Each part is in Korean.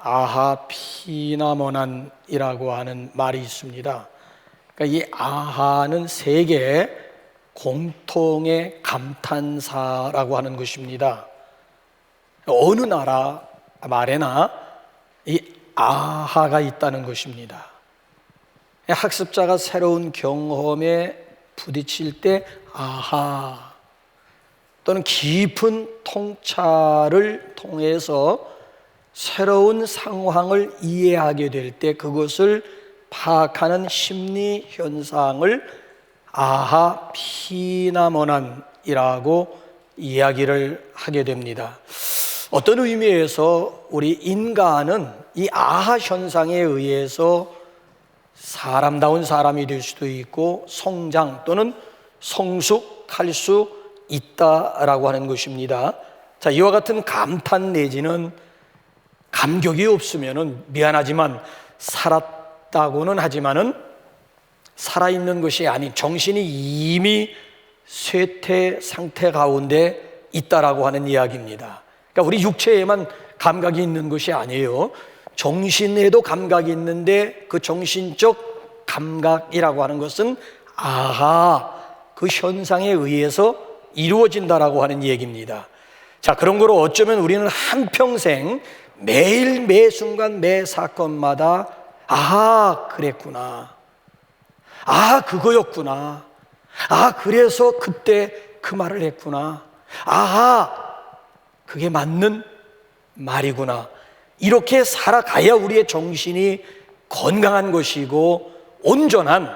아하 피나모난이라고 하는 말이 있습니다. 그러니까 이 아하는 세계 공통의 감탄사라고 하는 것입니다. 어느 나라 말에나 이 아하가 있다는 것입니다. 학습자가 새로운 경험에 부딪힐 때 아하, 또는 깊은 통찰을 통해서 새로운 상황을 이해하게 될 때 그것을 파악하는 심리 현상을 아하 피나모난이라고 이야기를 하게 됩니다. 어떤 의미에서 우리 인간은 이 아하 현상에 의해서 사람다운 사람이 될 수도 있고 성장 또는 성숙할 수 있다라고 하는 것입니다. 자, 이와 같은 감탄 내지는 감격이 없으면은 미안하지만 살았다고는 하지만은 살아있는 것이 아닌 정신이 이미 쇠퇴 상태 가운데 있다라고 하는 이야기입니다. 그러니까 우리 육체에만 감각이 있는 것이 아니에요. 정신에도 감각이 있는데 그 정신적 감각이라고 하는 것은 아하, 그 현상에 의해서 이루어진다라고 하는 얘기입니다. 자, 그런 거로 어쩌면 우리는 한평생 매일 매 순간 매 사건마다 아하, 그랬구나. 아, 그거였구나. 아, 그래서 그때 그 말을 했구나. 아하, 그게 맞는 말이구나. 이렇게 살아가야 우리의 정신이 건강한 것이고 온전한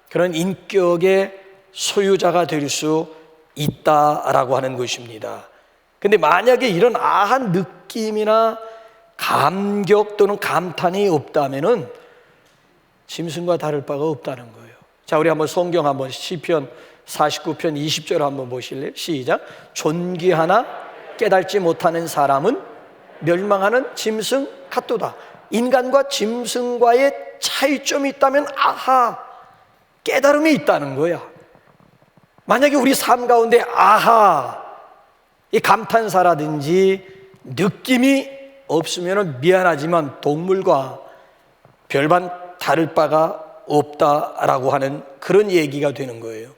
그런 인격의 소유자가 될 수 있다라고 하는 것입니다. 근데 만약에 이런 아한 느낌이나 감격 또는 감탄이 없다면은 짐승과 다를 바가 없다는 거예요. 자, 우리 한번 성경 한번 시편 49편 20절 한번 보실래요? 시작. 존귀하나 깨달지 못하는 사람은 멸망하는 짐승 같도다. 인간과 짐승과의 차이점이 있다면 아하, 깨달음이 있다는 거야. 만약에 우리 삶 가운데 아하, 이 감탄사라든지 느낌이 없으면 미안하지만 동물과 별반 다를 바가 없다라고 하는 그런 얘기가 되는 거예요.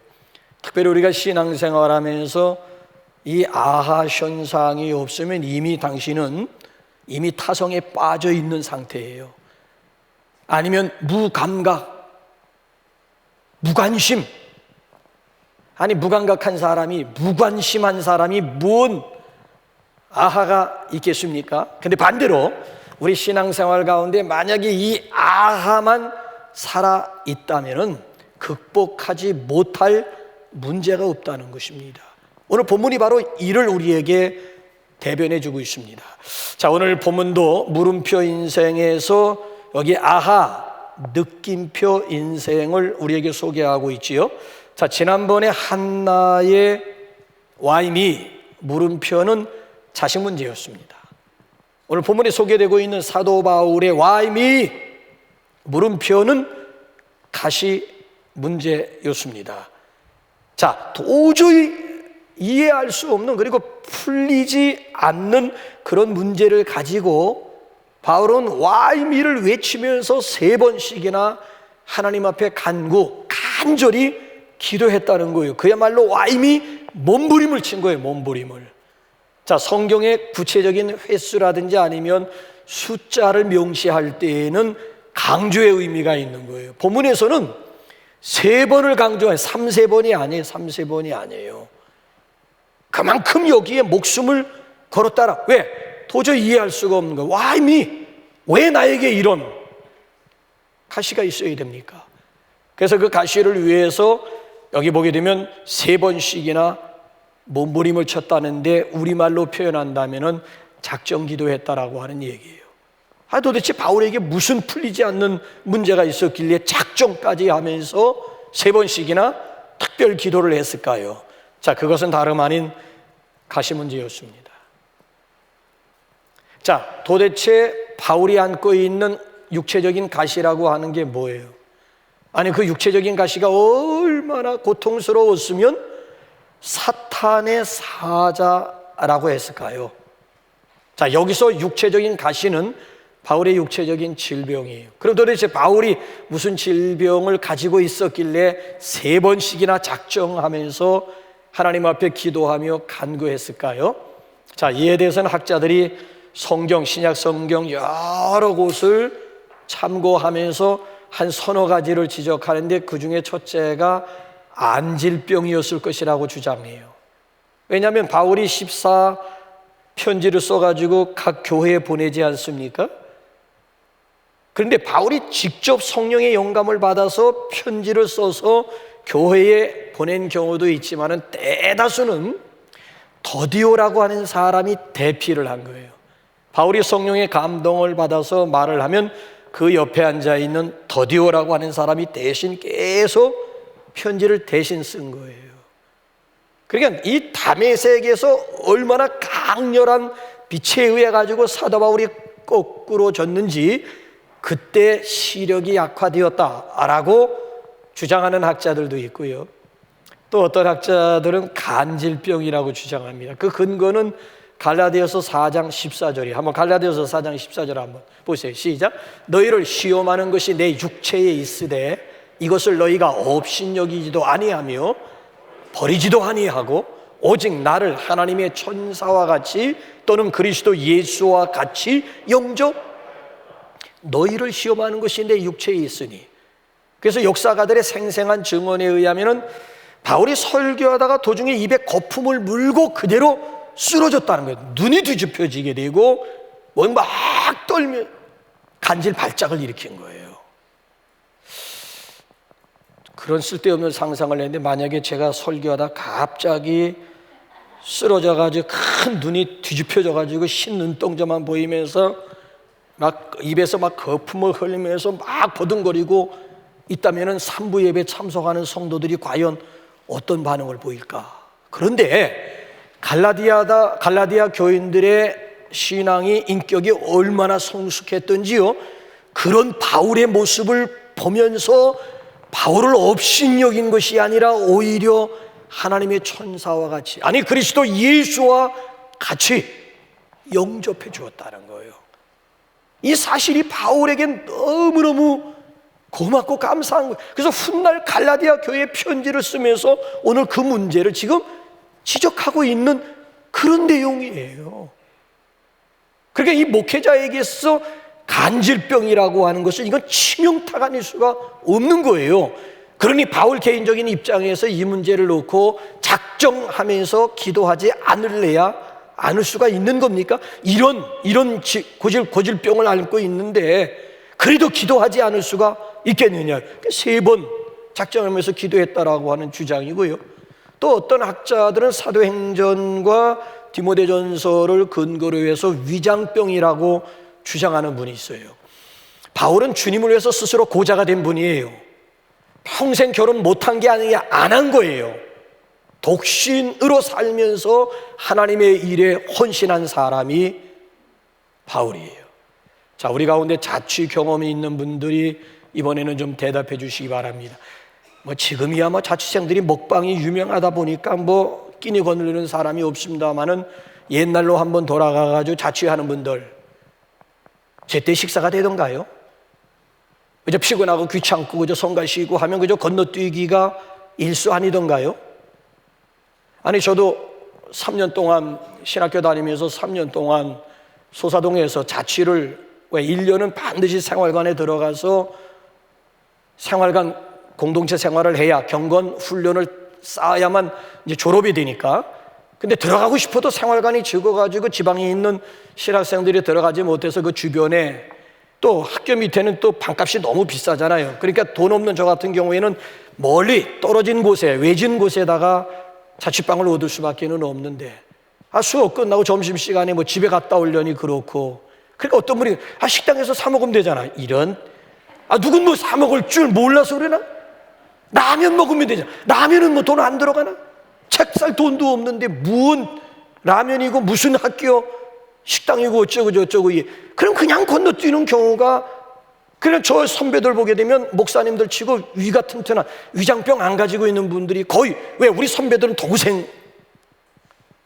특별히 우리가 신앙생활하면서 이 아하 현상이 없으면 이미 당신은 이미 타성에 빠져 있는 상태예요. 아니면 무감각, 무관심. 아니, 무감각한 사람이, 무관심한 사람이 뭔 아하가 있겠습니까? 근데 반대로 우리 신앙생활 가운데 만약에 이 아하만 살아 있다면은 극복하지 못할 문제가 없다는 것입니다. 오늘 본문이 바로 이를 우리에게 대변해 주고 있습니다. 자, 오늘 본문도 물음표 인생에서 여기 아하, 느낌표 인생을 우리에게 소개하고 있지요. 자, 지난번에 한나의 와이미 물음표는 자식 문제였습니다. 오늘 본문에 소개되고 있는 사도 바울의 와이미 물음표는 가시 문제였습니다. 자, 도저히 이해할 수 없는, 그리고 풀리지 않는 그런 문제를 가지고 바울은 와이미를 외치면서 3번씩이나 하나님 앞에 간절히 기도했다는 거예요. 그야말로 와이미 몸부림을 친 거예요. 몸부림을. 자, 성경의 구체적인 횟수라든지 아니면 숫자를 명시할 때에는 강조의 의미가 있는 거예요. 본문에서는 3번을 강조해요. 3-4번이 아니에요. 3-4번이 아니에요. 그만큼 여기에 목숨을 걸었다라. 왜? 도저히 이해할 수가 없는 거예요. 와이미, 왜 나에게 이런 가시가 있어야 됩니까? 그래서 그 가시를 위해서 여기 보게 되면 3번씩이나 몸부림을 쳤다는데 우리말로 표현한다면은 작정 기도했다라고 하는 얘기예요. 아, 도대체 바울에게 무슨 풀리지 않는 문제가 있었길래 작정까지 하면서 3번씩이나 특별 기도를 했을까요? 자, 그것은 다름 아닌 가시 문제였습니다. 자, 도대체 바울이 안고 있는 육체적인 가시라고 하는 게 뭐예요? 아니, 그 육체적인 가시가 얼마나 고통스러웠으면 사탄의 사자라고 했을까요? 자, 여기서 육체적인 가시는 바울의 육체적인 질병이에요. 그럼 도대체 바울이 무슨 질병을 가지고 있었길래 3번씩이나 작정하면서 하나님 앞에 기도하며 간구했을까요? 자, 이에 대해서는 학자들이 성경, 신약 성경 여러 곳을 참고하면서 한 서너 가지를 지적하는데 그 중에 첫째가 안질병이었을 것이라고 주장해요. 왜냐하면 바울이 14 편지를 써가지고 각 교회에 보내지 않습니까? 그런데 바울이 직접 성령의 영감을 받아서 편지를 써서 교회에 보낸 경우도 있지만 대다수는 더디오라고 하는 사람이 대피를 한 거예요. 바울이 성령의 감동을 받아서 말을 하면 그 옆에 앉아있는 더디오라고 하는 사람이 대신 계속 편지를 대신 쓴 거예요. 그러니까 이 다메섹에서 얼마나 강렬한 빛에 의해 가지고 사도 바울이 거꾸로 졌는지 그때 시력이 약화되었다라고 주장하는 학자들도 있고요. 또 어떤 학자들은 간질병이라고 주장합니다. 그 근거는 갈라디아서 4장 14절이 한번 갈라디아서 4장 14절 한번 보세요. 시작. 너희를 시험하는 것이 내 육체에 있으되 이것을 너희가 업신여기지도 아니하며 버리지도 아니하고 오직 나를 하나님의 천사와 같이 또는 그리스도 예수와 같이 영접 너희를 시험하는 것이 내 육체에 있으니. 그래서 역사가들의 생생한 증언에 의하면은 바울이 설교하다가 도중에 입에 거품을 물고 그대로 쓰러졌다는 거예요. 눈이 뒤집혀지게 되고 막 떨며 간질 발작을 일으킨 거예요. 그런 쓸데없는 상상을 했는데 만약에 제가 설교하다 갑자기 쓰러져가지고 큰 눈이 뒤집혀져가지고 흰 눈동자만 보이면서 막 입에서 막 거품을 흘리면서 막 버둥거리고 있다면은 3부 예배 참석하는 성도들이 과연 어떤 반응을 보일까? 그런데 갈라디아 교인들의 신앙이 인격이 얼마나 성숙했던지요. 그런 바울의 모습을 보면서 바울을 업신여긴 것이 아니라 오히려 하나님의 천사와 같이 아니 그리스도 예수와 같이 영접해 주었다는 거예요. 이 사실이 바울에겐 너무너무 고맙고 감사한 거예요. 그래서 훗날 갈라디아 교회에 편지를 쓰면서 오늘 그 문제를 지금 지적하고 있는 그런 내용이에요. 그러니까 이 목회자에게서 간질병이라고 하는 것은 이건 치명타가 아닐 수가 없는 거예요. 그러니 바울 개인적인 입장에서 이 문제를 놓고 작정하면서 기도하지 않을 수가 있는 겁니까? 이런 고질병을 앓고 있는데 그래도 기도하지 않을 수가 있겠느냐? 3번 작정하면서 기도했다라고 하는 주장이고요. 또 어떤 학자들은 사도행전과 디모데전서를 근거로 해서 위장병이라고 주장하는 분이 있어요. 바울은 주님을 위해서 스스로 고자가 된 분이에요. 평생 결혼 못한 게 아니라 안 한 거예요. 독신으로 살면서 하나님의 일에 헌신한 사람이 바울이에요. 자, 우리 가운데 자취 경험이 있는 분들이 이번에는 좀 대답해 주시기 바랍니다. 지금이야 자취생들이 먹방이 유명하다 보니까 끼니 거느리는 사람이 없습니다만은 옛날로 한번 돌아가가지고 자취하는 분들 제때 식사가 되던가요? 그저 피곤하고 귀찮고 그저 성가 쉬고 하면 그저 건너뛰기가 일수 아니던가요? 아니 저도 3년 동안 신학교 다니면서 3년 동안 소사동에서 자취를 왜 1년은 반드시 생활관에 들어가서 생활관 공동체 생활을 해야 경건 훈련을 쌓아야만 이제 졸업이 되니까. 근데 들어가고 싶어도 생활관이 적어가지고 지방에 있는 신학생들이 들어가지 못해서 그 주변에 또 학교 밑에는 또 방값이 너무 비싸잖아요. 그러니까 돈 없는 저 같은 경우에는 멀리 떨어진 곳에 외진 곳에다가 자취방을 얻을 수밖에 없는데 수업 끝나고 점심시간에 집에 갔다 오려니 그렇고 그러니까 어떤 분이 식당에서 사 먹으면 되잖아. 이런 누군 사 먹을 줄 몰라서 그러나? 라면 먹으면 되잖아. 라면은 돈 안 들어가나? 책 살 돈도 없는데 무슨 라면이고 무슨 학교 식당이고 어쩌고 저쩌고 그럼 그냥 건너뛰는 경우가 그냥 저 선배들 보게 되면 목사님들 치고 위가 튼튼한 위장병 안 가지고 있는 분들이 거의 왜 우리 선배들은 동생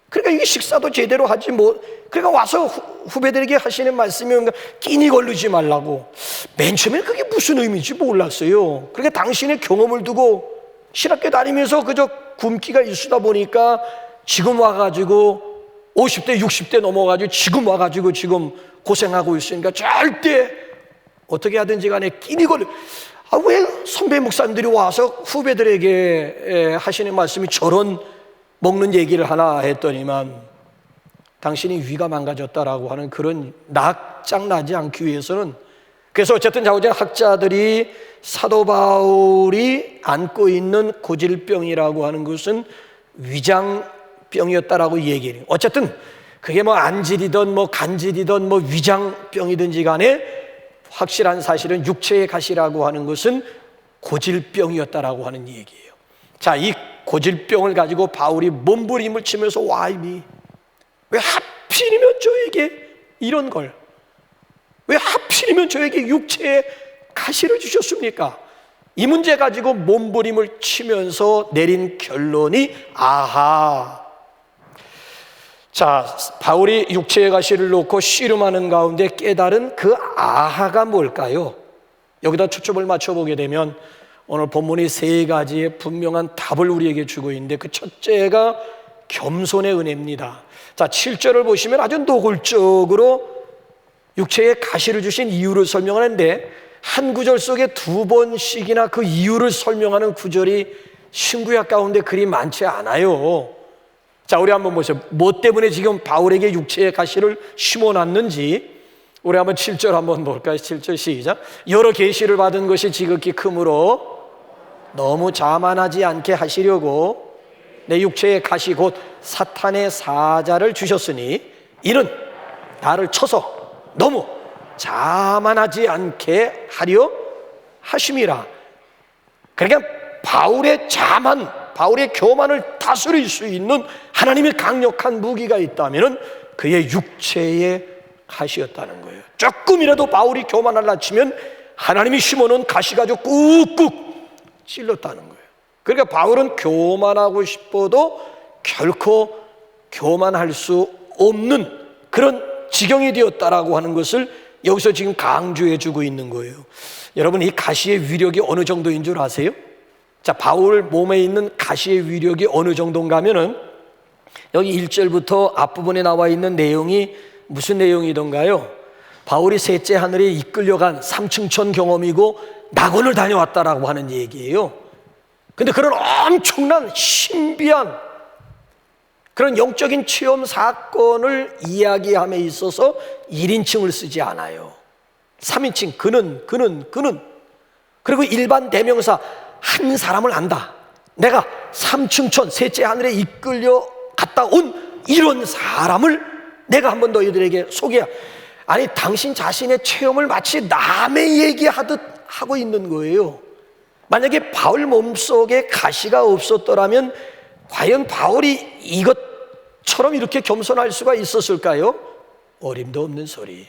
그러니까 이게 식사도 제대로 하지 뭐. 그러니까 와서 후배들에게 하시는 말씀이 뭔가 끼니 걸르지 말라고. 맨 처음에 그게 무슨 의미인지 몰랐어요. 그러니까 당신의 경험을 두고 신학교 다니면서 그저 굶기가 있으다 보니까 지금 와가지고 50대 60대 넘어가지고 지금 와가지고 지금 고생하고 있으니까 절대 어떻게 하든지 간에 끼니 걸려. 왜 선배 목사님들이 와서 후배들에게 하시는 말씀이 저런 먹는 얘기를 하나 했더니만 당신이 위가 망가졌다라고 하는 그런 낙장나지 않기 위해서는. 그래서 어쨌든 자오전 학자들이 사도 바울이 안고 있는 고질병이라고 하는 것은 위장병이었다라고 얘기해요. 어쨌든 그게 뭐 안질이든 뭐 간질이든 뭐 위장병이든지 간에 확실한 사실은 육체의 가시라고 하는 것은 고질병이었다라고 하는 얘기예요. 자, 이 고질병을 가지고 바울이 몸부림을 치면서 와이미, 왜 하필이면 저에게 이런 걸, 왜 하필이면 저에게 육체의 가시를 주셨습니까? 이 문제 가지고 몸부림을 치면서 내린 결론이 아하. 자, 바울이 육체의 가시를 놓고 씨름하는 가운데 깨달은 그 아하가 뭘까요? 여기다 초점을 맞춰보게 되면 오늘 본문이 세 가지의 분명한 답을 우리에게 주고 있는데 그 첫째가 겸손의 은혜입니다. 자, 7절을 보시면 아주 노골적으로 육체의 가시를 주신 이유를 설명하는데 한 구절 속에 두 번씩이나 그 이유를 설명하는 구절이 신구약 가운데 그리 많지 않아요. 자, 우리 한번 보세요. 뭐 때문에 지금 바울에게 육체의 가시를 심어놨는지 우리 한번 7절 한번 볼까요? 7절 시작. 여러 계시를 받은 것이 지극히 크므로 너무 자만하지 않게 하시려고 내 육체의 가시 곧 사탄의 사자를 주셨으니 이는 나를 쳐서 너무 자만하지 않게 하려 하심이라. 그러니까 바울의 자만, 바울의 교만을 다스릴 수 있는 하나님의 강력한 무기가 있다면 그의 육체의 가시였다는 거예요. 조금이라도 바울이 교만하려 치면 하나님이 심어놓은 가시 가지고 꾹꾹 찔렀다는 거예요. 그러니까 바울은 교만하고 싶어도 결코 교만할 수 없는 그런 지경이 되었다라고 하는 것을 여기서 지금 강조해 주고 있는 거예요. 여러분, 이 가시의 위력이 어느 정도인 줄 아세요? 자, 바울 몸에 있는 가시의 위력이 어느 정도인가 하면은 여기 1절부터 앞부분에 나와 있는 내용이 무슨 내용이던가요? 바울이 셋째 하늘에 이끌려간 삼층천 경험이고 낙원을 다녀왔다라고 하는 얘기예요. 근데 그런 엄청난 신비한 그런 영적인 체험 사건을 이야기함에 있어서 1인칭을 쓰지 않아요. 3인칭, 그는. 그리고 일반 대명사, 한 사람을 안다. 내가 삼층천, 셋째 하늘에 이끌려 갔다 온 이런 사람을 내가 한번 너희들에게 소개해. 아니, 당신 자신의 체험을 마치 남의 얘기하듯 하고 있는 거예요. 만약에 바울 몸속에 가시가 없었더라면 과연 바울이 이것처럼 이렇게 겸손할 수가 있었을까요? 어림도 없는 소리.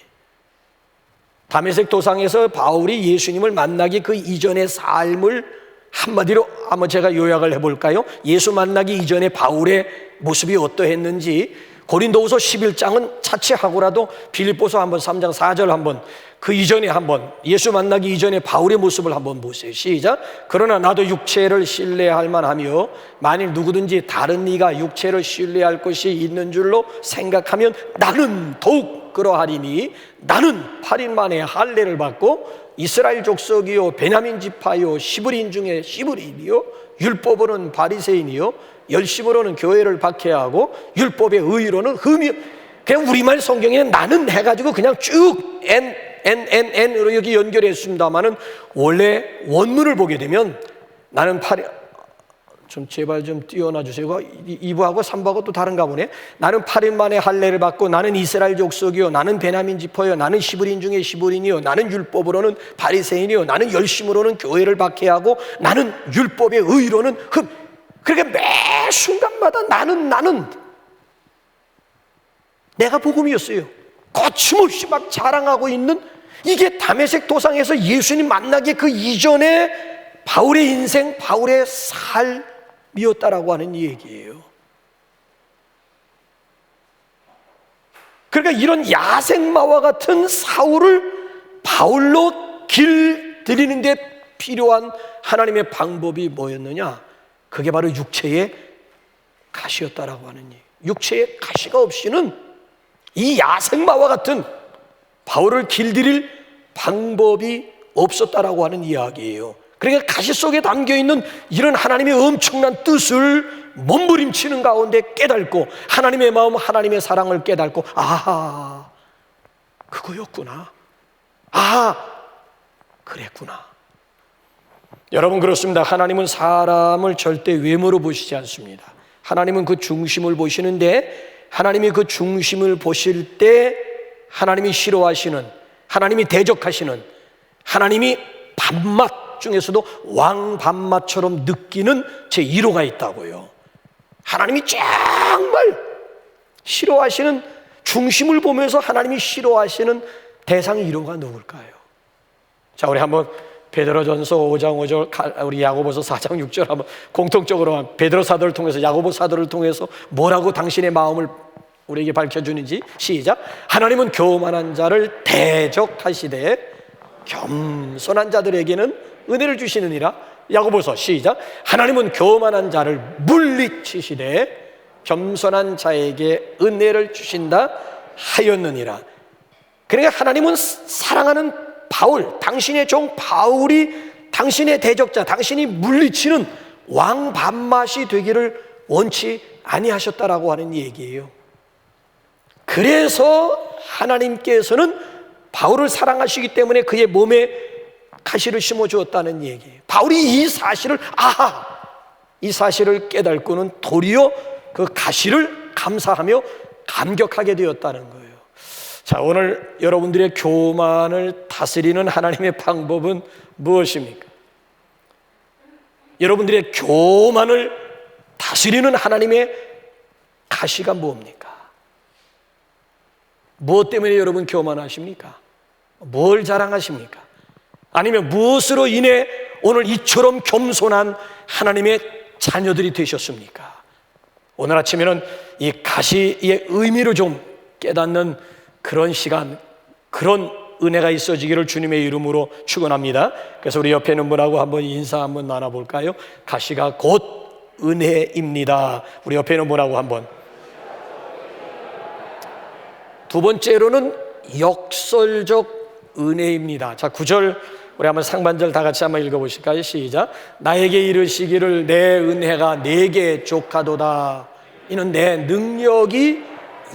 다메섹 도상에서 바울이 예수님을 만나기 그 이전의 삶을 한마디로 한번 제가 요약을 해볼까요? 예수 만나기 이전에 바울의 모습이 어떠했는지 고린도후서 11장은 차치하고라도 빌립보서 한번 3장 4절 한번 그 이전에 한번 예수 만나기 이전에 바울의 모습을 한번 보세요. 시작. 그러나 나도 육체를 신뢰할 만하며 만일 누구든지 다른 이가 육체를 신뢰할 것이 있는 줄로 생각하면 나는 더욱 그러하리니 나는 8일 만에 할례를 받고 이스라엘 족속이요 베냐민 지파요 시브린 중에 시브린이요 율법으로는 바리새인이요 열심으로는 교회를 박해하고 율법의 의로는 흠이요. 그냥 우리말 성경에는 나는 해가지고 그냥 쭉 N으로 여기 연결했습니다만은 원래 원문을 보게 되면 나는 8일 좀 제발 좀 띄워놔 주세요. 2부하고 3부하고 또 다른가 보네. 나는 8일 만에 할례를 받고 나는 이스라엘 족속이요 나는 베냐민 지파요 나는 시브린 중에 시브린이요 나는 율법으로는 바리새인이요 나는 열심으로는 교회를 박해하고 나는 율법의 의로는 흠. 그러니까 매 순간마다 나는 내가 복음이었어요. 거침없이 막 자랑하고 있는 이게 다메섹 도상에서 예수님 만나기 그 이전에 바울의 인생, 바울의 삶이었다라고 하는 얘기예요. 그러니까 이런 야생마와 같은 사울을 바울로 길들이는 데 필요한 하나님의 방법이 뭐였느냐? 그게 바로 육체의 가시였다라고 하는 얘기예요. 육체의 가시가 없이는 이 야생마와 같은 바울을 길들일 방법이 없었다라고 하는 이야기예요. 그러니까 가시 속에 담겨있는 이런 하나님의 엄청난 뜻을 몸부림치는 가운데 깨닫고 하나님의 마음, 하나님의 사랑을 깨닫고 아하, 그거였구나. 아, 그랬구나. 여러분, 그렇습니다. 하나님은 사람을 절대 외모로 보시지 않습니다. 하나님은 그 중심을 보시는데, 하나님이 그 중심을 보실 때 하나님이 싫어하시는, 하나님이 대적하시는, 하나님이 밥맛 중에서도 왕밥맛처럼 느끼는 제1호가 있다고요. 하나님이 정말 싫어하시는, 중심을 보면서 하나님이 싫어하시는 대상 1호가 누굴까요? 자, 우리 한번 베드로전서 5장 5절, 우리 야고보서 4장 6절 한번 공통적으로 베드로 사도를 통해서, 야고보 사도를 통해서 뭐라고 당신의 마음을 우리에게 밝혀주는지 시작. 하나님은 교만한 자를 대적하시되 겸손한 자들에게는 은혜를 주시느니라. 야고보서 시작. 하나님은 교만한 자를 물리치시되 겸손한 자에게 은혜를 주신다 하였느니라. 그러니까 하나님은 사랑하는 바울, 당신의 종 바울이 당신의 대적자, 당신이 물리치는 왕 밥맛이 되기를 원치 아니하셨다라고 하는 얘기예요. 그래서 하나님께서는 바울을 사랑하시기 때문에 그의 몸에 가시를 심어주었다는 얘기예요. 바울이 이 사실을, 아하, 이 사실을 깨닫고는 도리어 그 가시를 감사하며 감격하게 되었다는 거예요. 자, 오늘 여러분들의 교만을 다스리는 하나님의 방법은 무엇입니까? 여러분들의 교만을 다스리는 하나님의 가시가 뭡니까? 무엇 때문에 여러분 교만하십니까? 뭘 자랑하십니까? 아니면 무엇으로 인해 오늘 이처럼 겸손한 하나님의 자녀들이 되셨습니까? 오늘 아침에는 이 가시의 의미를 좀 깨닫는 그런 시간, 그런 은혜가 있어지기를 주님의 이름으로 축원합니다. 그래서 우리 옆에 있는 분하고 한번 인사 한번 나눠볼까요? 가시가 곧 은혜입니다. 우리 옆에 있는 분하고 한번. 두 번째로는 역설적 은혜입니다. 자, 9절 우리 한번 상반절 다 같이 한번 읽어보실까요? 시작. 나에게 이르시기를 내 은혜가 내게 족하도다. 이는 내 능력이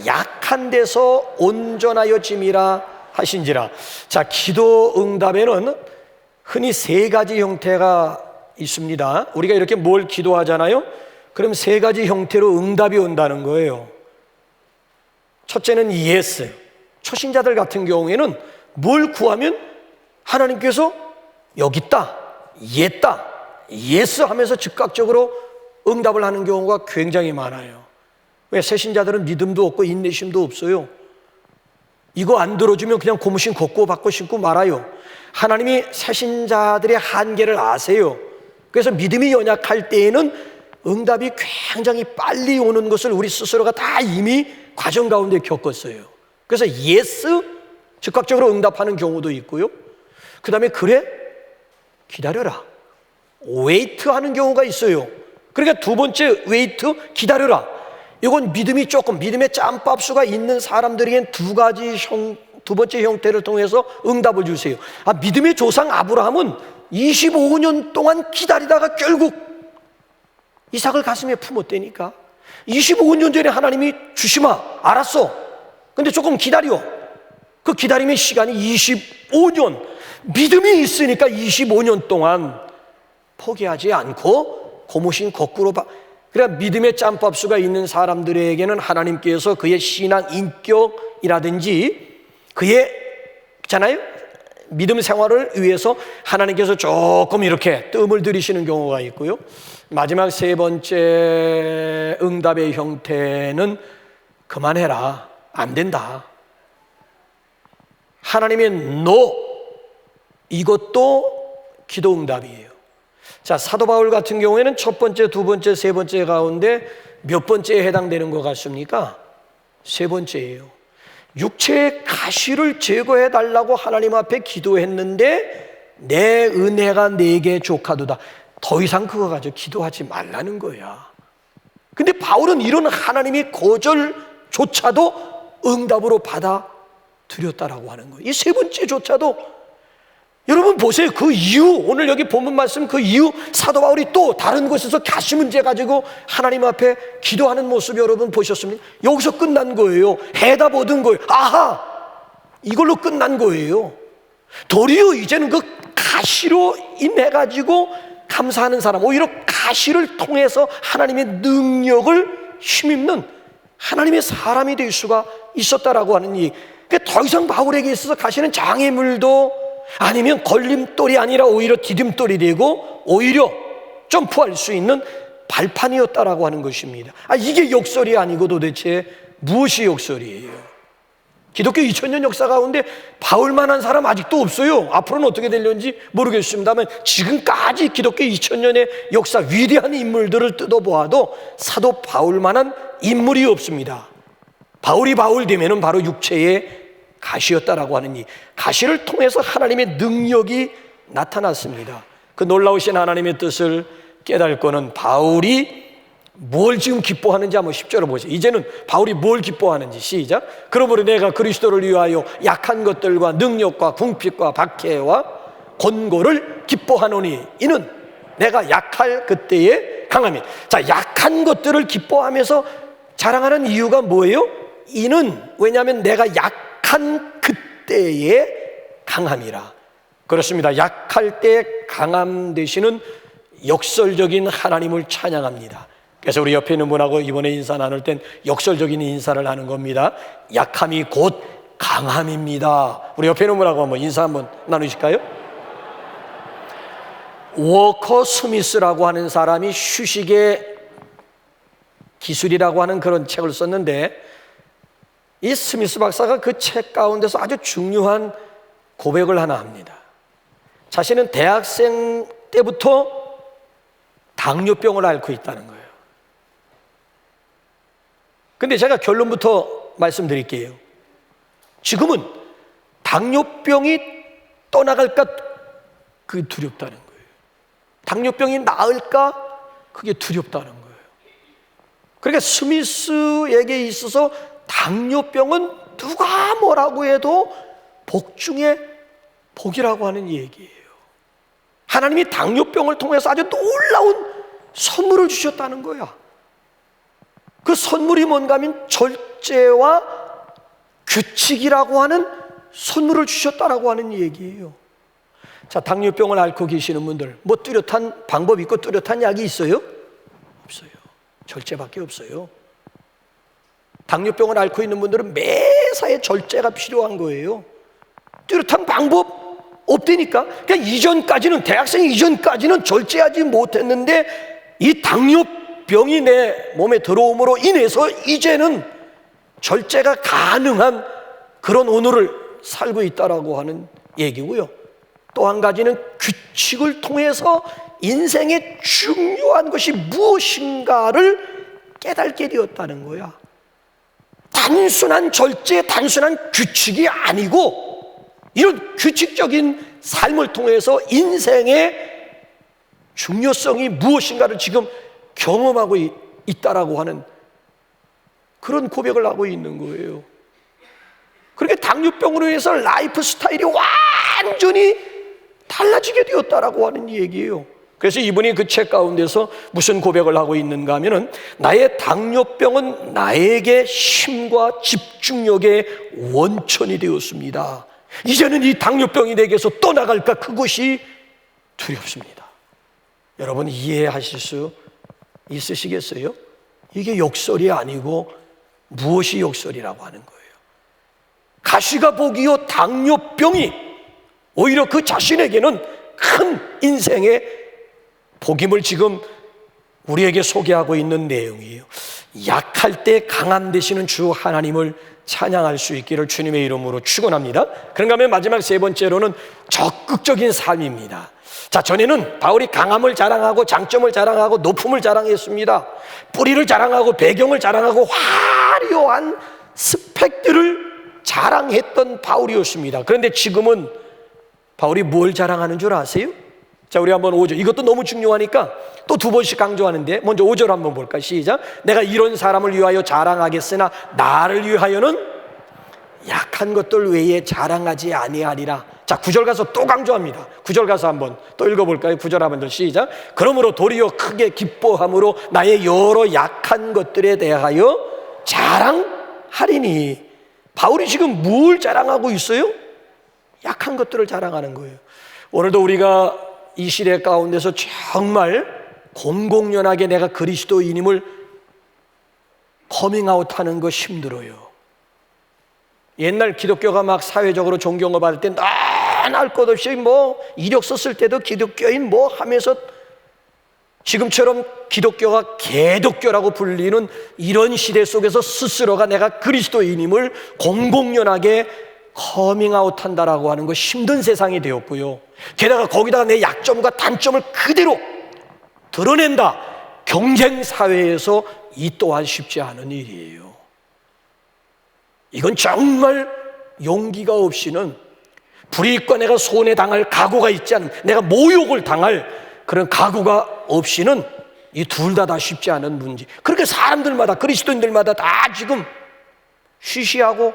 약한 데서 온전하여짐이라 하신지라. 자, 기도 응답에는 흔히 세 가지 형태가 있습니다. 우리가 이렇게 뭘 기도하잖아요. 그럼 세 가지 형태로 응답이 온다는 거예요. 첫째는 예스. 초신자들 같은 경우에는 뭘 구하면 하나님께서 여기 있다, 예다, 예스 하면서 즉각적으로 응답을 하는 경우가 굉장히 많아요. 왜? 새신자들은 믿음도 없고 인내심도 없어요. 이거 안 들어주면 그냥 고무신 걷고 받고 신고 말아요. 하나님이 새신자들의 한계를 아세요. 그래서 믿음이 연약할 때에는 응답이 굉장히 빨리 오는 것을 우리 스스로가 다 이미 과정 가운데 겪었어요. 그래서 예스, 즉각적으로 응답하는 경우도 있고요. 그 다음에 그래? 기다려라. 웨이트 하는 경우가 있어요. 그러니까 두 번째 웨이트, 기다려라. 이건 믿음이 조금, 믿음의 짬밥수가 있는 사람들에겐 두 번째 형태를 통해서 응답을 주세요. 아, 믿음의 조상 아브라함은 25년 동안 기다리다가 결국 이삭을 가슴에 품었다니까. 25년 전에 하나님이 주시마, 알았어. 근데 조금 기다려. 그 기다림의 시간이 25년. 믿음이 있으니까 25년 동안 포기하지 않고 고무신 거꾸로 그러니까 믿음의 짬밥수가 있는 사람들에게는 하나님께서 그의 신앙 인격이라든지 그의 있잖아요, 믿음 생활을 위해서 하나님께서 조금 이렇게 뜸을 들이시는 경우가 있고요. 마지막 세 번째 응답의 형태는 그만해라, 안 된다. 하나님의 노, 이것도 기도 응답이에요. 자, 사도 바울 같은 경우에는 첫 번째, 두 번째, 세 번째 가운데 몇 번째에 해당되는 것 같습니까? 세 번째예요. 육체의 가시를 제거해 달라고 하나님 앞에 기도했는데 내 은혜가 내게 족하도다. 더 이상 그거 가지고 기도하지 말라는 거야. 근데 바울은 이런 하나님의 거절조차도 응답으로 받아들였다라고 하는 거예요. 이 세 번째조차도 여러분 보세요. 그 이후 오늘 여기 본문 말씀 그 이후 사도 바울이 또 다른 곳에서 가시 문제 가지고 하나님 앞에 기도하는 모습 여러분 보셨습니까? 여기서 끝난 거예요. 해답 얻은 거예요. 아하! 이걸로 끝난 거예요. 도리어 이제는 그 가시로 인해 가지고 감사하는 사람, 오히려 가시를 통해서 하나님의 능력을 힘입는 하나님의 사람이 될 수가 있었다라고 하는 이. 그러니까 더 이상 바울에게 있어서 가시는 장애물도 아니면 걸림돌이 아니라 오히려 디딤돌이 되고 오히려 점프할 수 있는 발판이었다라고 하는 것입니다. 이게 역설이 아니고 도대체 무엇이 역설이에요? 기독교 2000년 역사 가운데 바울만한 사람 아직도 없어요. 앞으로는 어떻게 되려는지 모르겠습니다만 지금까지 기독교 2000년의 역사 위대한 인물들을 뜯어보아도 사도 바울만한 인물이 없습니다. 바울이 바울 되면은 바로 육체의 가시였다라고 하는 이 가시를 통해서 하나님의 능력이 나타났습니다. 그 놀라우신 하나님의 뜻을 깨닫고는 바울이 뭘 지금 기뻐하는지 한번 10절을 보세요. 이제는 바울이 뭘 기뻐하는지 시작. 그러므로 내가 그리스도를 위하여 약한 것들과 능력과 궁핍과 박해와 권고를 기뻐하노니 이는 내가 약할 그때의 강함이. 자, 약한 것들을 기뻐하면서 자랑하는 이유가 뭐예요? 이는 왜냐하면 내가 약한 그때의 강함이라. 그렇습니다. 약할 때 강함 되시는 역설적인 하나님을 찬양합니다. 그래서 우리 옆에 있는 분하고 이번에 인사 나눌 땐 역설적인 인사를 하는 겁니다. 약함이 곧 강함입니다. 우리 옆에 있는 분하고 한번 인사 한번 나누실까요? 워커 스미스라고 하는 사람이 휴식의 기술이라고 하는 그런 책을 썼는데 이 스미스 박사가 그 책 가운데서 아주 중요한 고백을 하나 합니다. 자신은 대학생 때부터 당뇨병을 앓고 있다는 거예요. 근데 제가 결론부터 말씀드릴게요. 지금은 당뇨병이 떠나갈까 그게 두렵다는 거예요. 당뇨병이 나을까 그게 두렵다는 거예요. 그러니까 스미스에게 있어서 당뇨병은 누가 뭐라고 해도 복 중에 복이라고 하는 얘기예요. 하나님이 당뇨병을 통해서 아주 놀라운 선물을 주셨다는 거야. 그 선물이 뭔가 하면 절제와 규칙이라고 하는 선물을 주셨다라고 하는 얘기예요. 자, 당뇨병을 앓고 계시는 분들 뭐 뚜렷한 방법 있고 뚜렷한 약이 있어요? 없어요. 절제밖에 없어요. 당뇨병을 앓고 있는 분들은 매사에 절제가 필요한 거예요. 뚜렷한 방법 없다니까. 그러니까 이전까지는 대학생 이전까지는 절제하지 못했는데 이 당뇨병이 내 몸에 들어옴으로 인해서 이제는 절제가 가능한 그런 오늘을 살고 있다라고 하는 얘기고요. 또 한 가지는 규칙을 통해서 인생의 중요한 것이 무엇인가를 깨닫게 되었다는 거야. 단순한 절제, 단순한 규칙이 아니고 이런 규칙적인 삶을 통해서 인생의 중요성이 무엇인가를 지금 경험하고 있다라고 하는 그런 고백을 하고 있는 거예요. 그러니까 당뇨병으로 인해서 라이프 스타일이 완전히 달라지게 되었다라고 하는 얘기예요. 그래서 이분이 그 책 가운데서 무슨 고백을 하고 있는가 하면은 나의 당뇨병은 나에게 힘과 집중력의 원천이 되었습니다. 이제는 이 당뇨병이 내게서 떠나갈까 그것이 두렵습니다. 여러분 이해하실 수 있으시겠어요? 이게 역설이 아니고 무엇이 역설이라고 하는 거예요. 가시가 복이요 당뇨병이 오히려 그 자신에게는 큰 인생의 복임을 지금 우리에게 소개하고 있는 내용이에요. 약할 때 강함 되시는 주 하나님을 찬양할 수 있기를 주님의 이름으로 축원합니다. 그런가 하면 마지막 세 번째로는 적극적인 삶입니다. 자, 전에는 바울이 강함을 자랑하고 장점을 자랑하고 높음을 자랑했습니다. 뿌리를 자랑하고 배경을 자랑하고 화려한 스펙들을 자랑했던 바울이었습니다. 그런데 지금은 바울이 뭘 자랑하는 줄 아세요? 자, 우리 한번 5절. 이것도 너무 중요하니까 또 두 번씩 강조하는데 먼저 5절 한번 볼까요? 시작. 내가 이런 사람을 위하여 자랑하겠으나 나를 위하여는 약한 것들 외에 자랑하지 아니하리라. 자, 9절 가서 또 강조합니다. 9절 가서 한번 또 읽어볼까요? 9절 한번 시작. 그러므로 도리어 크게 기뻐함으로 나의 여러 약한 것들에 대하여 자랑하리니. 바울이 지금 뭘 자랑하고 있어요? 약한 것들을 자랑하는 거예요. 오늘도 우리가 이 시대 가운데서 정말 공공연하게 내가 그리스도인임을 커밍아웃하는 거 힘들어요. 옛날 기독교가 막 사회적으로 존경을 받을 때 날 것 없이 뭐 이력서 쓸 때도 기독교인 뭐 하면서 지금처럼 기독교가 개독교라고 불리는 이런 시대 속에서 스스로가 내가 그리스도인임을 공공연하게 커밍아웃한다라고 하는 거 힘든 세상이 되었고요. 게다가 거기다가 내 약점과 단점을 그대로 드러낸다. 경쟁 사회에서 이 또한 쉽지 않은 일이에요. 이건 정말 용기가 없이는 불이익과 내가 손해당할 각오가 있지 않은, 내가 모욕을 당할 그런 각오가 없이는 이 둘 다 쉽지 않은 문제. 그렇게 사람들마다, 그리스도인들마다 다 지금 쉬쉬하고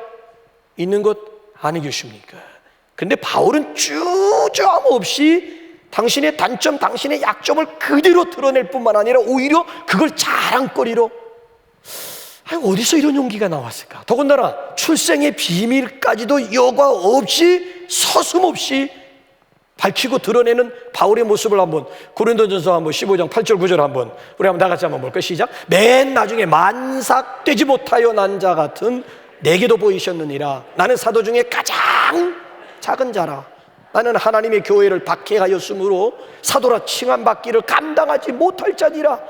있는 것 아니겠습니까? 근데 바울은 주저함 없이 당신의 단점, 당신의 약점을 그대로 드러낼 뿐만 아니라 오히려 그걸 자랑거리로, 어디서 이런 용기가 나왔을까? 더군다나 출생의 비밀까지도 여과 없이 서슴없이 밝히고 드러내는 바울의 모습을 한번 고린도전서 한번 15장 8절 9절 한번 우리 한번 다 같이 한번 볼까요? 시작. 맨 나중에 만삭되지 못하여 난 자 같은 내게도 보이셨느니라. 나는 사도 중에 가장 작은 자라. 나는 하나님의 교회를 박해하였으므로 사도라 칭함받기를 감당하지 못할 자니라.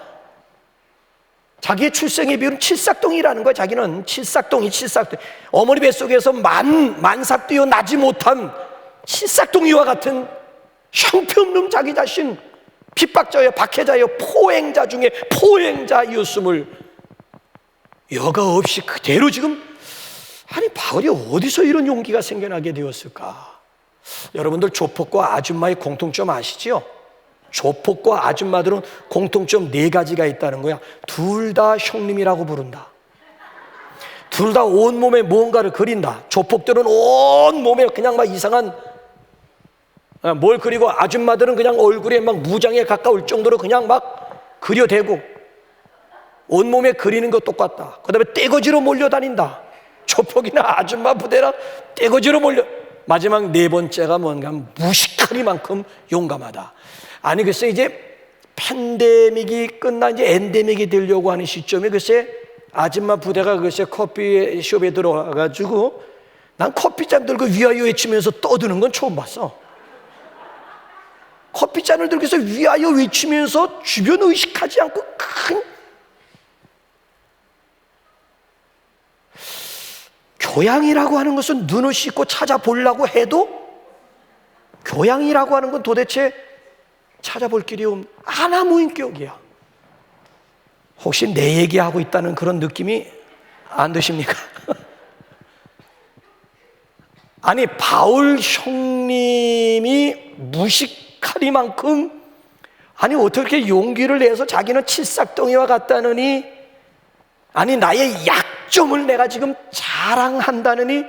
자기의 출생의 비율은 칠삭동이라는 거야. 자기는 칠삭동이. 어머니 뱃속에서 만삭되어 나지 못한 칠삭동이와 같은 형편없는 자기 자신, 핍박자여 박해자여 포행자 중에 포행자였음을 여과 없이 그대로 지금, 바울이 어디서 이런 용기가 생겨나게 되었을까? 여러분들 조폭과 아줌마의 공통점 아시죠? 조폭과 아줌마들은 공통점 4가지가 있다는 거야. 둘 다 형님이라고 부른다. 둘 다 온몸에 뭔가를 그린다. 조폭들은 온몸에 그냥 막 이상한 뭘 그리고, 아줌마들은 그냥 얼굴에 막 무장에 가까울 정도로 그냥 막 그려대고, 온몸에 그리는 거 똑같다. 그 다음에 떼거지로 몰려다닌다. 조폭이나 아줌마 부대라 떼거지로 몰려. 마지막 4번째가 뭔가 무식하리만큼 용감하다. 아니 글쎄 이제 팬데믹이 끝나 이제 엔데믹이 되려고 하는 시점에 글쎄 아줌마 부대가 글쎄 커피숍에 들어와가지고, 난 커피잔 들고 위하여 외치면서 떠드는 건 처음 봤어. 커피잔을 들고서 위하여 외치면서 주변 의식하지 않고 큰 교양이라고 하는 것은 눈을 씻고 찾아보려고 해도 교양이라고 하는 건 도대체 찾아볼 길이 없는 아나무인격이야. 혹시 내 얘기하고 있다는 그런 느낌이 안 드십니까? 아니 바울 형님이 무식하리만큼, 아니 어떻게 용기를 내서 자기는 칠삭덩이와 같다느니, 아니 나의 약점을 내가 지금 자랑한다느니,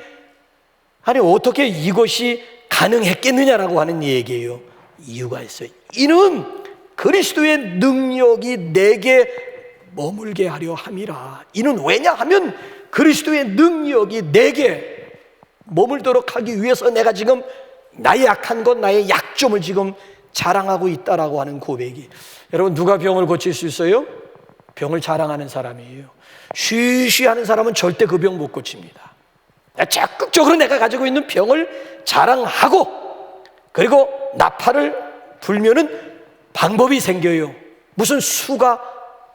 아니 어떻게 이것이 가능했겠느냐라고 하는 얘기예요. 이유가 있어요. 이는 그리스도의 능력이 내게 머물게 하려 함이라. 이는 왜냐하면 그리스도의 능력이 내게 머물도록 하기 위해서 내가 지금 나의 약한 것, 나의 약점을 지금 자랑하고 있다라고 하는 고백이. 여러분 누가 병을 고칠 수 있어요? 병을 자랑하는 사람이에요. 쉬쉬하는 사람은 절대 그 병 못 고칩니다. 적극적으로 내가 가지고 있는 병을 자랑하고, 그리고 나팔을 불면은 방법이 생겨요. 무슨 수가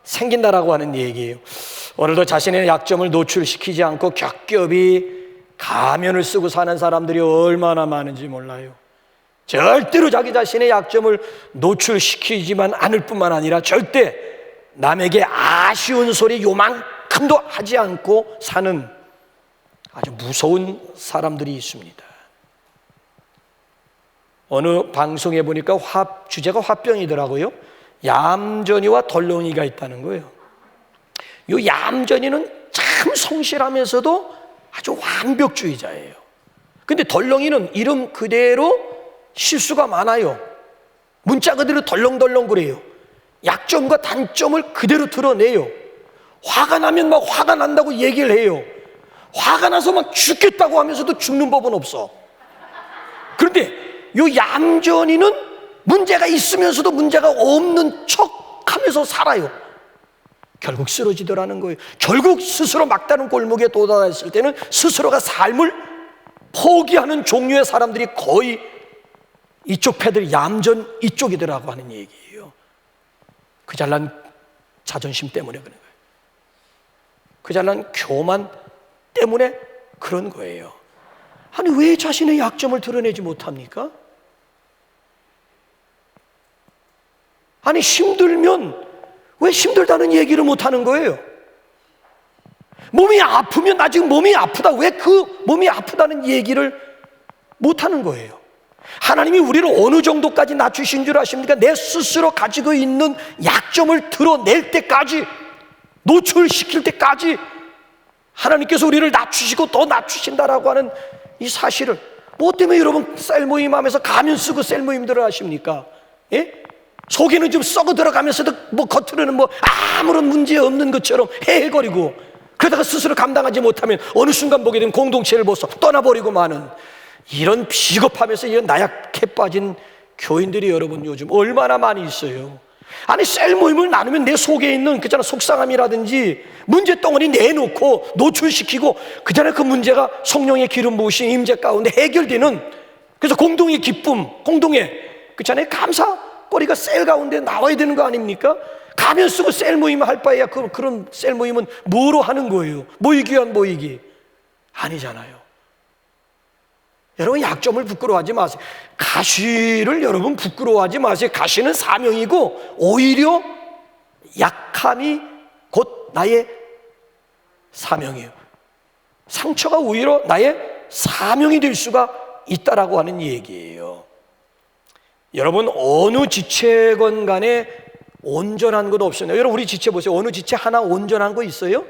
생긴다라고 하는 얘기예요. 오늘도 자신의 약점을 노출시키지 않고 겹겹이 가면을 쓰고 사는 사람들이 얼마나 많은지 몰라요. 절대로 자기 자신의 약점을 노출시키지만 않을 뿐만 아니라 절대 남에게 아쉬운 소리 요만큼도 하지 않고 사는 아주 무서운 사람들이 있습니다. 어느 방송에 보니까 주제가 화병이더라고요. 얌전이와 덜렁이가 있다는 거예요. 이 얌전이는 참 성실하면서도 아주 완벽주의자예요. 근데 덜렁이는 이름 그대로 실수가 많아요. 문자 그대로 덜렁덜렁 그래요. 약점과 단점을 그대로 드러내요. 화가 나면 막 화가 난다고 얘기를 해요. 화가 나서 막 죽겠다고 하면서도 죽는 법은 없어. 그런데 이 얌전이는 문제가 있으면서도 문제가 없는 척 하면서 살아요. 결국 쓰러지더라는 거예요. 결국 스스로 막다른 골목에 도달했을 때는 스스로가 삶을 포기하는 종류의 사람들이 거의 이쪽 패들 얌전 이쪽이더라고 하는 얘기예요. 그 잘난 자존심 때문에 그런 거예요. 그 잘난 교만 때문에 그런 거예요. 아니 왜 자신의 약점을 드러내지 못합니까? 아니 힘들면 왜 힘들다는 얘기를 못하는 거예요? 몸이 아프면 나 지금 몸이 아프다, 왜 그 몸이 아프다는 얘기를 못하는 거예요? 하나님이 우리를 어느 정도까지 낮추신 줄 아십니까? 내 스스로 가지고 있는 약점을 드러낼 때까지, 노출시킬 때까지 하나님께서 우리를 낮추시고 더 낮추신다라고 하는 이 사실을, 뭐 때문에 여러분 셀 모임 하면서 가면 쓰고 셀 모임들을 하십니까? 예? 속에는 좀 썩어 들어가면서도 뭐 겉으로는 뭐 아무런 문제 없는 것처럼 헤헤거리고, 그러다가 스스로 감당하지 못하면 어느 순간 보게 되면 공동체를 벗어 떠나버리고 마는 이런 비겁하면서 이런 나약해 빠진 교인들이 여러분 요즘 얼마나 많이 있어요. 아니 셀 모임을 나누면 내 속에 있는 그잖아 속상함이라든지 문제덩어리 내놓고 노출시키고 그잖아 그 문제가 성령의 기름 부으신 임재 가운데 해결되는, 그래서 공동의 기쁨, 공동의 그잖아요 감사거리가 셀 가운데 나와야 되는 거 아닙니까? 가면 쓰고 셀 모임 할 바에야 그런 셀 모임은 뭐로 하는 거예요? 모이기 위한 모이기 아니잖아요. 여러분 약점을 부끄러워하지 마세요. 가시를 여러분 부끄러워하지 마세요. 가시는 사명이고 오히려 약함이 곧 나의 사명이에요. 상처가 오히려 나의 사명이 될 수가 있다라고 하는 얘기예요. 여러분 어느 지체건 간에 온전한 것 없어요. 여러분 우리 지체 보세요. 어느 지체 하나 온전한 거 있어요?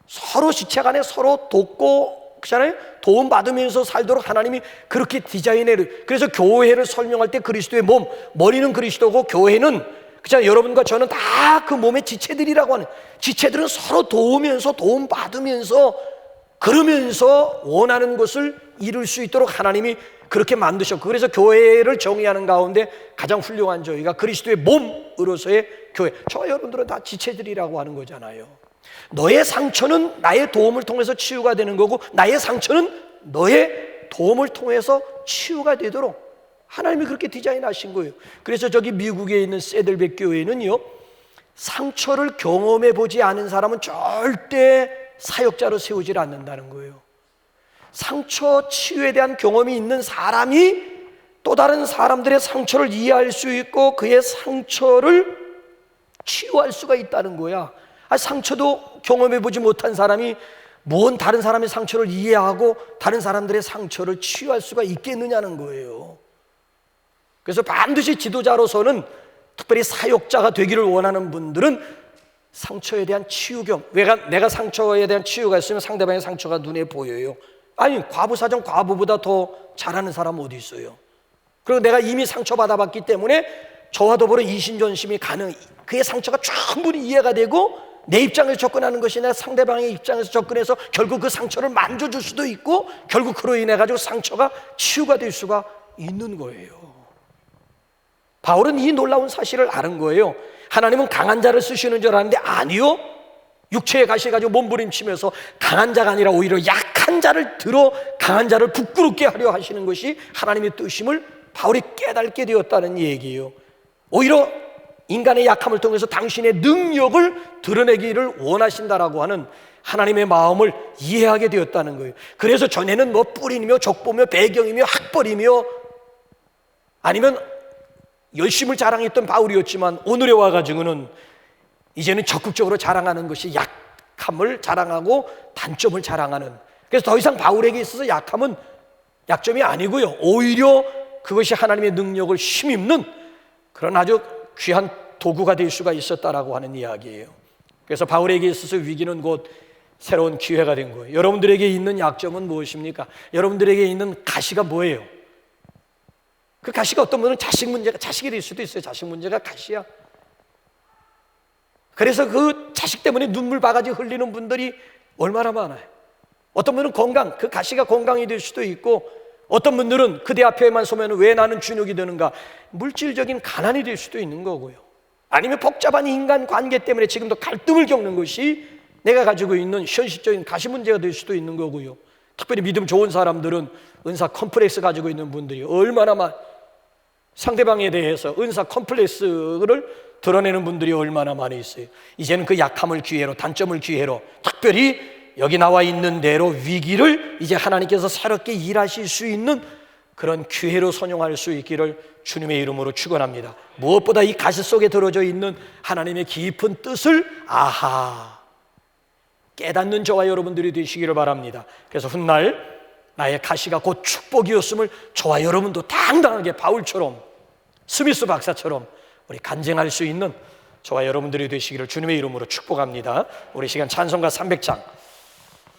서로 지체 간에 서로 돕고 그렇잖아요. 도움받으면서 살도록 하나님이 그렇게 디자인해. 그래서 교회를 설명할 때 그리스도의 몸, 머리는 그리스도고 교회는 그렇잖아요. 여러분과 저는 다 그 몸의 지체들이라고 하는, 지체들은 서로 도우면서 도움받으면서 그러면서 원하는 것을 이룰 수 있도록 하나님이 그렇게 만드셨고, 그래서 교회를 정의하는 가운데 가장 훌륭한 저희가 그리스도의 몸으로서의 교회, 저 여러분들은 다 지체들이라고 하는 거잖아요. 너의 상처는 나의 도움을 통해서 치유가 되는 거고 나의 상처는 너의 도움을 통해서 치유가 되도록 하나님이 그렇게 디자인하신 거예요. 그래서 저기 미국에 있는 세들백 교회는요, 상처를 경험해 보지 않은 사람은 절대 사역자로 세우질 않는다는 거예요. 상처 치유에 대한 경험이 있는 사람이 또 다른 사람들의 상처를 이해할 수 있고 그의 상처를 치유할 수가 있다는 거야. 상처도 경험해 보지 못한 사람이 뭔 다른 사람의 상처를 이해하고 다른 사람들의 상처를 치유할 수가 있겠느냐는 거예요. 그래서 반드시 지도자로서는, 특별히 사역자가 되기를 원하는 분들은 상처에 대한 치유 경험, 내가 상처에 대한 치유가 있으면 상대방의 상처가 눈에 보여요. 아니 과부사정 과부보다 더 잘하는 사람 어디 있어요? 그리고 내가 이미 상처받아봤기 때문에 저와 더불어 이신전심이 가능, 그의 상처가 충분히 이해가 되고 내 입장에서 접근하는 것이 아니라 상대방의 입장에서 접근해서 결국 그 상처를 만져줄 수도 있고 결국 그로 인해 가지고 상처가 치유가 될 수가 있는 거예요. 바울은 이 놀라운 사실을 아는 거예요. 하나님은 강한 자를 쓰시는 줄 알았는데 아니요, 육체에 가셔가지고 몸부림치면서 강한 자가 아니라 오히려 약한 자를 들어 강한 자를 부끄럽게 하려 하시는 것이 하나님의 뜻임을 바울이 깨닫게 되었다는 얘기예요. 오히려 인간의 약함을 통해서 당신의 능력을 드러내기를 원하신다라고 하는 하나님의 마음을 이해하게 되었다는 거예요. 그래서 전에는 뭐 뿔이며 족보며 배경이며 학벌이며 아니면 열심을 자랑했던 바울이었지만 오늘에 와가지고는 이제는 적극적으로 자랑하는 것이 약함을 자랑하고 단점을 자랑하는 그래서 더 이상 바울에게 있어서 약함은 약점이 아니고요, 오히려 그것이 하나님의 능력을 힘입는 그런 아주 귀한 도구가 될 수가 있었다라고 하는 이야기예요. 그래서 바울에게 있어서 위기는 곧 새로운 기회가 된 거예요. 여러분들에게 있는 약점은 무엇입니까? 여러분들에게 있는 가시가 뭐예요? 그 가시가 어떤 분은 자식이 될 수도 있어요. 자식 문제가 가시야. 그래서 그 자식 때문에 눈물 바가지 흘리는 분들이 얼마나 많아요. 어떤 분은 건강, 그 가시가 건강이 될 수도 있고, 어떤 분들은 그대 앞에만 서면 왜 나는 준역이 되는가, 물질적인 가난이 될 수도 있는 거고요. 아니면 복잡한 인간 관계 때문에 지금도 갈등을 겪는 것이 내가 가지고 있는 현실적인 가시 문제가 될 수도 있는 거고요. 특별히 믿음 좋은 사람들은 은사 컴플렉스 가지고 있는 분들이 얼마나 상대방에 대해서 은사 컴플렉스를 드러내는 분들이 얼마나 많이 있어요. 이제는 그 약함을 기회로, 단점을 기회로, 특별히 여기 나와 있는 대로 위기를 이제 하나님께서 새롭게 일하실 수 있는 그런 기회로 선용할 수 있기를 주님의 이름으로 축원합니다. 무엇보다 이 가시 속에 들어져 있는 하나님의 깊은 뜻을 깨닫는 저와 여러분들이 되시기를 바랍니다. 그래서 훗날 나의 가시가 곧 축복이었음을 저와 여러분도 당당하게 바울처럼, 스미스 박사처럼 우리 간증할 수 있는 저와 여러분들이 되시기를 주님의 이름으로 축복합니다. 우리 시간 찬송가 300장